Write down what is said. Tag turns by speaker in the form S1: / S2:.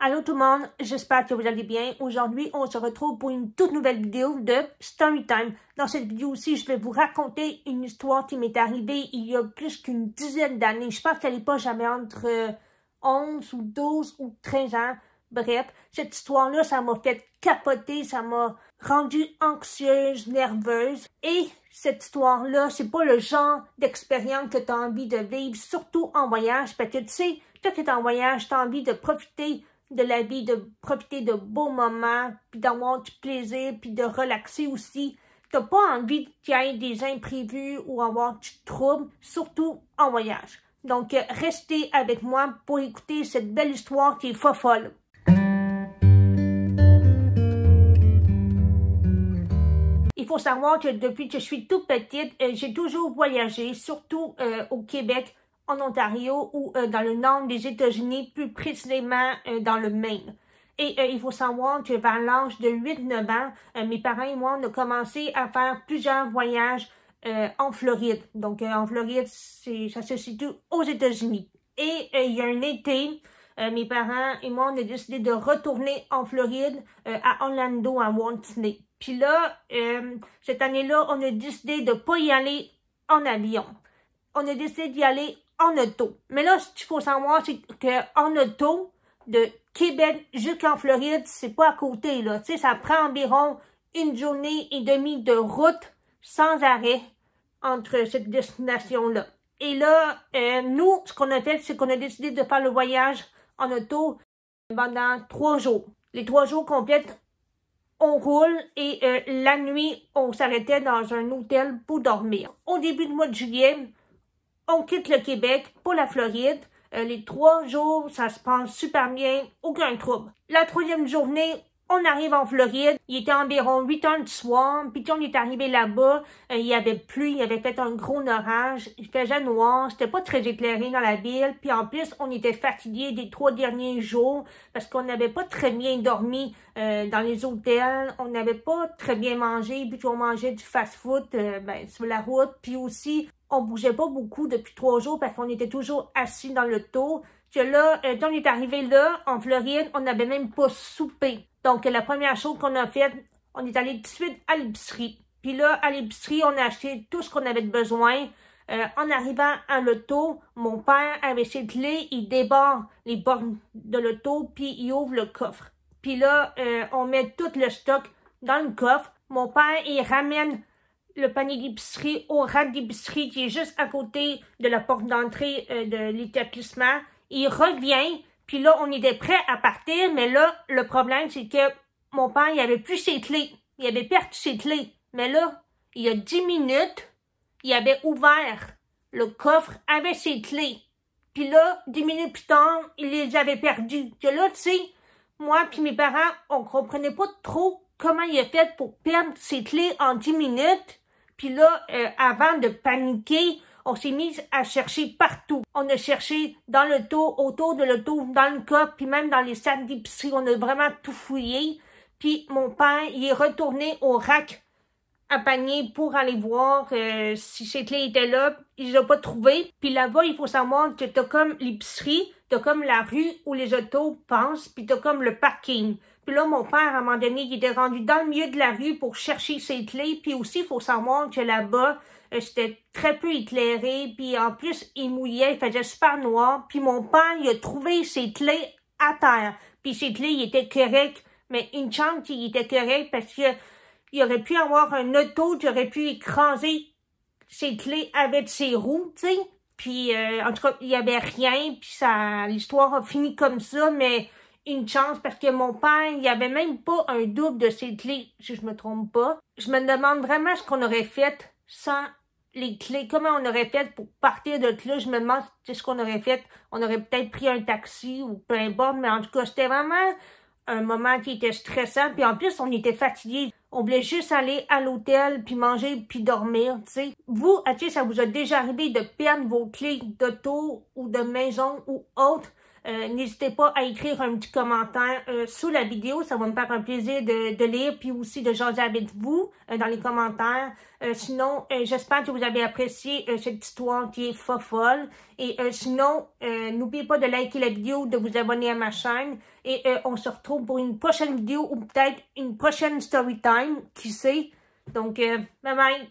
S1: Allô tout le monde, j'espère que vous allez bien. Aujourd'hui, on se retrouve pour une toute nouvelle vidéo de Storytime. Dans cette vidéo-ci, je vais vous raconter une histoire qui m'est arrivée il y a plus qu'une dizaine d'années. Je pense qu'elle n'est pas jamais entre 11 ou 12 ou 13 ans. Bref, cette histoire-là, ça m'a fait capoter, ça m'a rendue anxieuse, nerveuse. Et cette histoire-là, c'est pas le genre d'expérience que tu as envie de vivre, surtout en voyage, parce que tu sais, toi qui es en voyage, tu as envie de profiter de la vie, de profiter de beaux moments, puis d'avoir du plaisir, puis de relaxer aussi. T'as pas envie qu'il y ait des imprévus ou avoir du trouble, surtout en voyage. Donc, restez avec moi pour écouter cette belle histoire qui est folle. Il faut savoir que depuis que je suis toute petite, j'ai toujours voyagé, surtout au Québec, en Ontario ou dans le nord des États-Unis, plus précisément dans le Maine. Et il faut savoir que vers l'âge de 8-9 ans, mes parents et moi, on a commencé à faire plusieurs voyages en Floride. Donc en Floride, ça se situe aux États-Unis. Et il y a un été, mes parents et moi, on a décidé de retourner en Floride, à Orlando, à Walt Disney. Puis là, cette année-là, on a décidé de ne pas y aller en avion. On a décidé d'y aller en auto. Mais là, ce qu'il faut savoir, c'est qu'en auto, de Québec jusqu'en Floride, c'est pas à côté, là. Tu sais, ça prend environ une journée et demie de route sans arrêt entre cette destination-là. Et là, nous, ce qu'on a fait, c'est qu'on a décidé de faire le voyage en auto pendant 3 jours. Les 3 jours complets, on roule et la nuit, on s'arrêtait dans un hôtel pour dormir. Au début du mois de juillet, on quitte le Québec pour la Floride. Les 3 jours, ça se passe super bien, aucun trouble. La 3e journée, on arrive en Floride. Il était environ 8 heures du soir. Puis quand on est arrivé là-bas, il y avait plu, il y avait fait un gros orage. Il faisait noir, c'était pas très éclairé dans la ville. Puis en plus, on était fatigués des 3 derniers jours parce qu'on n'avait pas très bien dormi dans les hôtels. On n'avait pas très bien mangé, puis qu'on mangeait du fast-food sur la route. Puis aussi, on bougeait pas beaucoup depuis 3 jours parce qu'on était toujours assis dans l'auto. Que là, quand on est arrivé là, en Floride, on n'avait même pas soupé. Donc, la première chose qu'on a faite, on est allé tout de suite à l'épicerie. Puis là, à l'épicerie, on a acheté tout ce qu'on avait besoin. En arrivant à l'auto, mon père, avec ses clés, il débarre les bornes de l'auto, puis il ouvre le coffre. Puis là, on met tout le stock dans le coffre. Mon père, il ramène le panier d'épicerie au rack d'épicerie qui est juste à côté de la porte d'entrée de l'établissement. Il revient, puis là, on était prêt à partir, mais là, le problème, c'est que mon père, il avait plus ses clés. Il avait perdu ses clés. Mais là, il y a 10 minutes, il avait ouvert le coffre avec ses clés. Puis là, 10 minutes plus tard, il les avait perdues. Que là, tu sais, moi puis mes parents, on comprenait pas trop comment il a fait pour perdre ses clés en 10 minutes. Puis là, avant de paniquer, on s'est mis à chercher partout. On a cherché dans l'auto, autour de l'auto, dans le coffre, puis même dans les sacs d'épicerie. On a vraiment tout fouillé. Puis mon père, il est retourné au rack à panier pour aller voir si ses clés étaient là. Il les a pas trouvées. Puis là-bas, il faut savoir que t'as comme l'épicerie, t'as comme la rue où les autos passent, puis t'as comme le parking. Puis là, mon père, à un moment donné, il était rendu dans le milieu de la rue pour chercher ses clés. Puis aussi, il faut savoir que là-bas, c'était très peu éclairé. Puis en plus, il mouillait, il faisait super noir. Puis mon père, il a trouvé ses clés à terre. Puis ses clés, il était correct. Mais une chance qu'il était correct parce que il aurait pu avoir un auto qui aurait pu écraser ses clés avec ses roues, tu sais. Puis en tout cas, il n'y avait rien. Puis ça, l'histoire a fini comme ça, mais une chance parce que mon père, il avait même pas un double de ses clés, si je me trompe pas. Je me demande vraiment ce qu'on aurait fait sans les clés. Comment on aurait fait pour partir de là? Je me demande ce qu'on aurait fait. On aurait peut-être pris un taxi ou peu importe, mais en tout cas, c'était vraiment un moment qui était stressant. Puis en plus, on était fatigués. On voulait juste aller à l'hôtel, puis manger, puis dormir, tu sais. Vous, ça vous a déjà arrivé de perdre vos clés d'auto ou de maison ou autre? N'hésitez pas à écrire un petit commentaire sous la vidéo. Ça va me faire un plaisir de lire puis aussi de jaser avec vous dans les commentaires. Sinon, j'espère que vous avez apprécié cette histoire qui est folle. Et sinon, n'oubliez pas de liker la vidéo, de vous abonner à ma chaîne. Et on se retrouve pour une prochaine vidéo ou peut-être une prochaine story time, qui sait. Donc, bye bye.